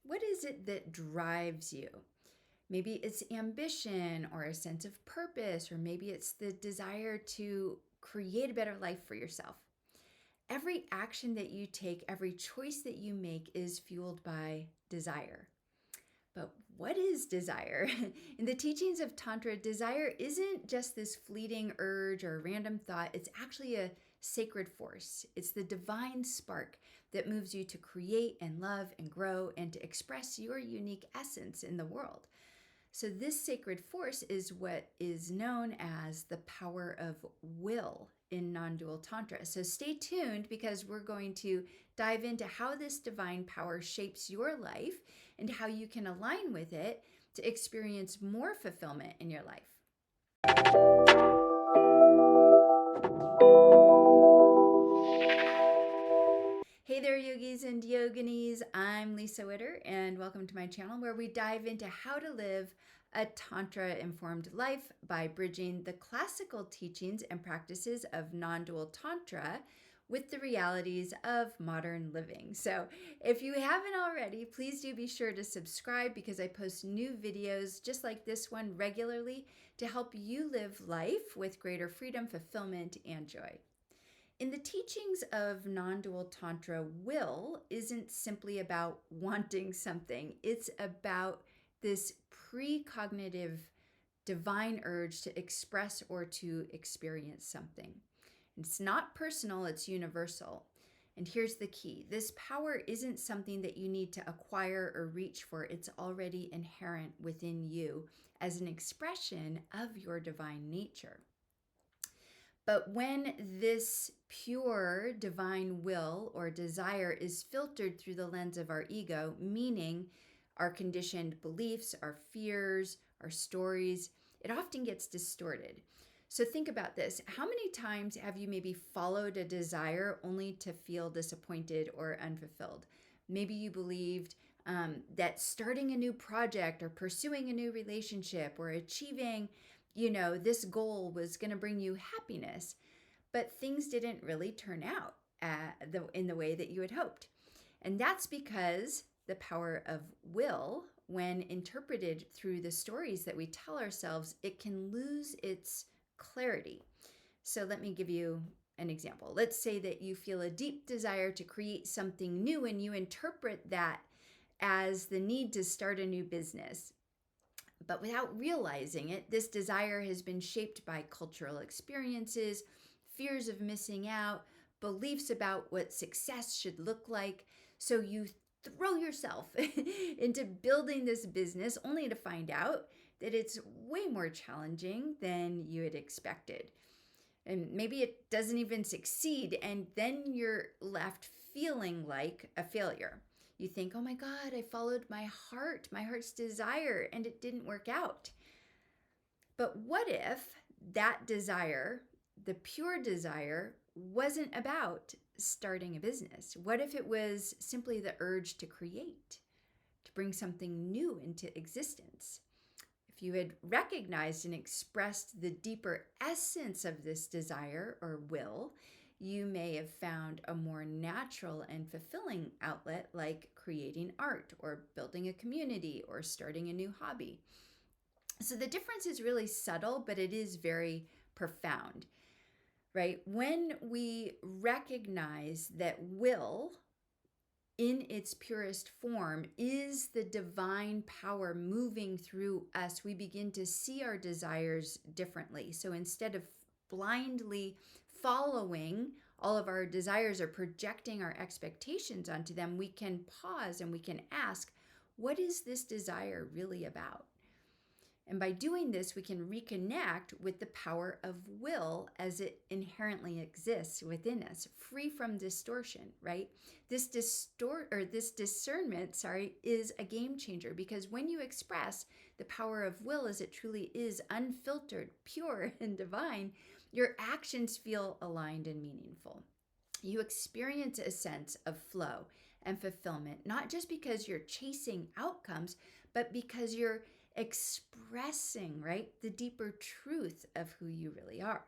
what is it that drives you? Maybe it's ambition or a sense of purpose, or maybe it's the desire to create a better life for yourself. Every action that you take, every choice that you make is fueled by desire. But what is desire? In the teachings of Tantra, desire isn't just this fleeting urge or random thought. It's actually a sacred force. It's the divine spark that moves you to create and love and grow and to express your unique essence in the world. So, this sacred force is what is known as the power of will in non dual Tantra. So, stay tuned because we're going to dive into how this divine power shapes your life and how you can align with it to experience more fulfillment in your life. Hey there, yogis and yoginis. I'm Lisa Witter, and welcome to my channel where we dive into how to live a Tantra-informed life by bridging the classical teachings and practices of non-dual Tantra with the realities of modern living. So if you haven't already, please do be sure to subscribe because I post new videos just like this one regularly to help you live life with greater freedom, fulfillment, and joy. In the teachings of non dual Tantra, will isn't simply about wanting something, it's about this precognitive divine urge to express or to experience something. It's not personal, it's universal. And here's the key, this power isn't something that you need to acquire or reach for, it's already inherent within you as an expression of your divine nature. But when this pure divine will or desire is filtered through the lens of our ego, meaning our conditioned beliefs, our fears, our stories, it often gets distorted. So think about this. How many times have you maybe followed a desire only to feel disappointed or unfulfilled? Maybe you believed that starting a new project or pursuing a new relationship or achieving this goal was going to bring you happiness, but things didn't really turn out in the way that you had hoped. And that's because the power of will, when interpreted through the stories that we tell ourselves, it can lose its clarity. So let me give you an example. Let's say that you feel a deep desire to create something new and you interpret that as the need to start a new business. But without realizing it, this desire has been shaped by cultural experiences, fears of missing out, beliefs about what success should look like. So you throw yourself into building this business only to find out that it's way more challenging than you had expected. And maybe it doesn't even succeed, and then you're left feeling like a failure. You think, oh my God, I followed my heart's desire, and it didn't work out. But what if that desire, the pure desire, wasn't about starting a business? What if it was simply the urge to create, to bring something new into existence? If you had recognized and expressed the deeper essence of this desire or will, you may have found a more natural and fulfilling outlet like creating art or building a community or starting a new hobby. So the difference is really subtle, but it is very profound, right? When we recognize that will in its purest form is the divine power moving through us, we begin to see our desires differently. So instead of blindly following all of our desires or projecting our expectations onto them, we can pause and we can ask, what is this desire really about? And by doing this, we can reconnect with the power of will as it inherently exists within us, free from distortion, right? This discernment, is a game changer because when you express the power of will as it truly is, unfiltered, pure, and divine, your actions feel aligned and meaningful. You experience a sense of flow and fulfillment, not just because you're chasing outcomes, but because you're expressing, right, the deeper truth of who you really are.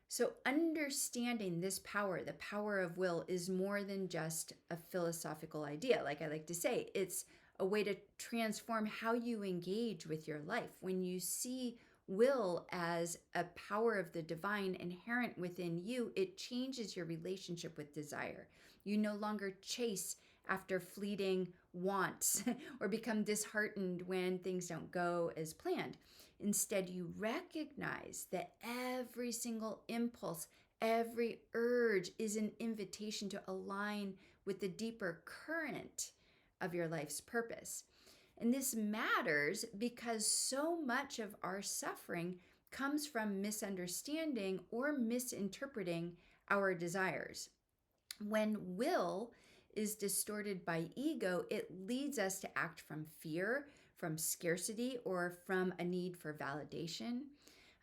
So, understanding this power, the power of will, is more than just a philosophical idea. Like I like to say, it's a way to transform how you engage with your life. When you see will as a power of the divine inherent within you, it changes your relationship with desire. You no longer chase after fleeting wants or become disheartened when things don't go as planned. Instead, you recognize that every single impulse, every urge is an invitation to align with the deeper current of your life's purpose. And this matters because so much of our suffering comes from misunderstanding or misinterpreting our desires. When will is distorted by ego, it leads us to act from fear, from scarcity, or from a need for validation.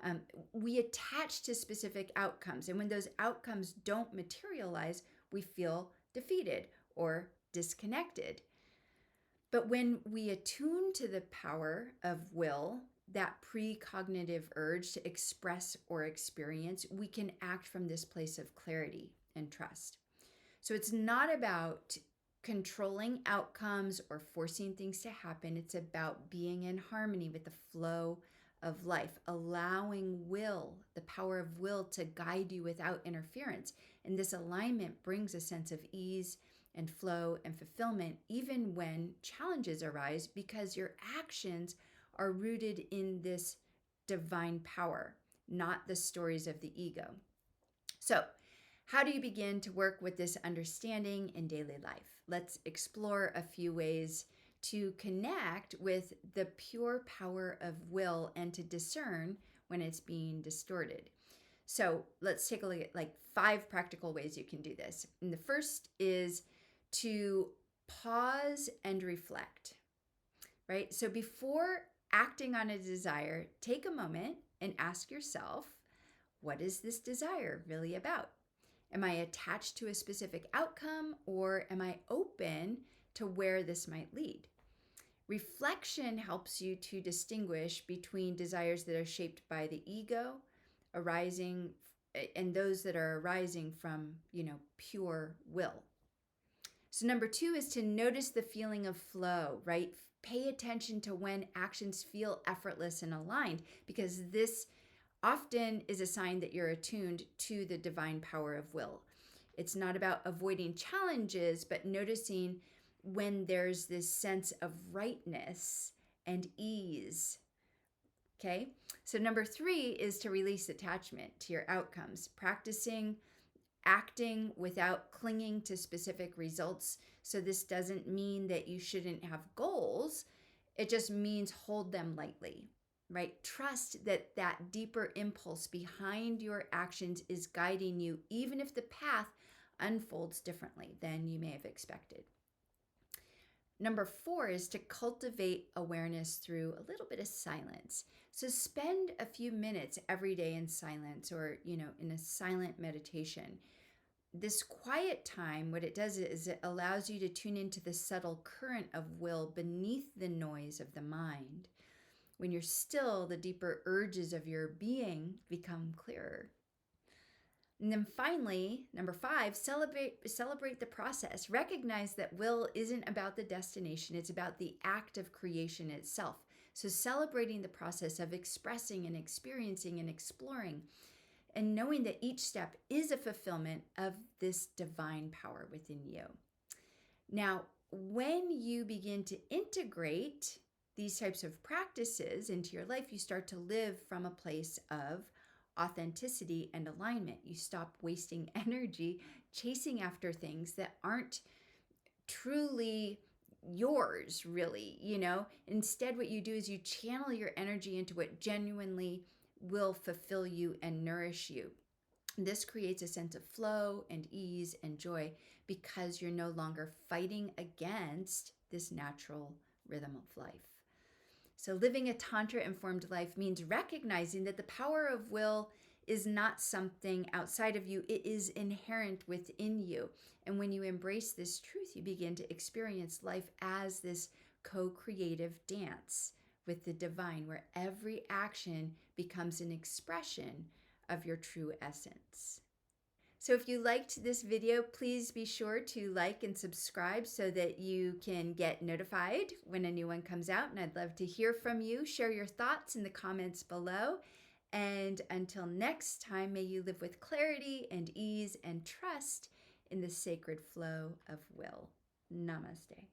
Um, we attach to specific outcomes, and when those outcomes don't materialize, we feel defeated or disconnected. But when we attune to the power of will, that precognitive urge to express or experience, we can act from this place of clarity and trust. So it's not about controlling outcomes or forcing things to happen. It's about being in harmony with the flow of life, allowing will, the power of will, to guide you without interference. And this alignment brings a sense of ease and flow and fulfillment, even when challenges arise, because your actions are rooted in this divine power, not the stories of the ego. So, how do you begin to work with this understanding in daily life? Let's explore a few ways to connect with the pure power of will and to discern when it's being distorted. So let's take a look at like 5 practical ways you can do this. And the first is to pause and reflect, right? So before acting on a desire, take a moment and ask yourself, what is this desire really about? Am I attached to a specific outcome, or am I open to where this might lead? Reflection helps you to distinguish between desires that are shaped by the ego arising and those that are arising from, pure will. So number 2 is to notice the feeling of flow, right? Pay attention to when actions feel effortless and aligned, because this often is a sign that you're attuned to the divine power of will. It's not about avoiding challenges, but noticing when there's this sense of rightness and ease. Okay? So number 3 is to release attachment to your outcomes, practicing acting without clinging to specific results. So this doesn't mean that you shouldn't have goals. It just means hold them lightly, right? Trust that that deeper impulse behind your actions is guiding you, even if the path unfolds differently than you may have expected. Number 4 is to cultivate awareness through a little bit of silence. So spend a few minutes every day in silence, or, in a silent meditation. This quiet time, what it does is it allows you to tune into the subtle current of will beneath the noise of the mind. When you're still, the deeper urges of your being become clearer. And then finally, number 5, celebrate the process. Recognize that will isn't about the destination, it's about the act of creation itself. So celebrating the process of expressing and experiencing and exploring, and knowing that each step is a fulfillment of this divine power within you. Now, when you begin to integrate these types of practices into your life, you start to live from a place of authenticity and alignment. You stop wasting energy chasing after things that aren't truly yours, really. Instead, what you do is you channel your energy into what genuinely will fulfill you and nourish you. This creates a sense of flow and ease and joy, because you're no longer fighting against this natural rhythm of life. So living a Tantra-informed life means recognizing that the power of will is not something outside of you. It is inherent within you. And when you embrace this truth, you begin to experience life as this co-creative dance with the divine, where every action becomes an expression of your true essence. So if you liked this video, please be sure to like and subscribe so that you can get notified when a new one comes out. And I'd love to hear from you. Share your thoughts in the comments below. And until next time, may you live with clarity and ease and trust in the sacred flow of will. Namaste.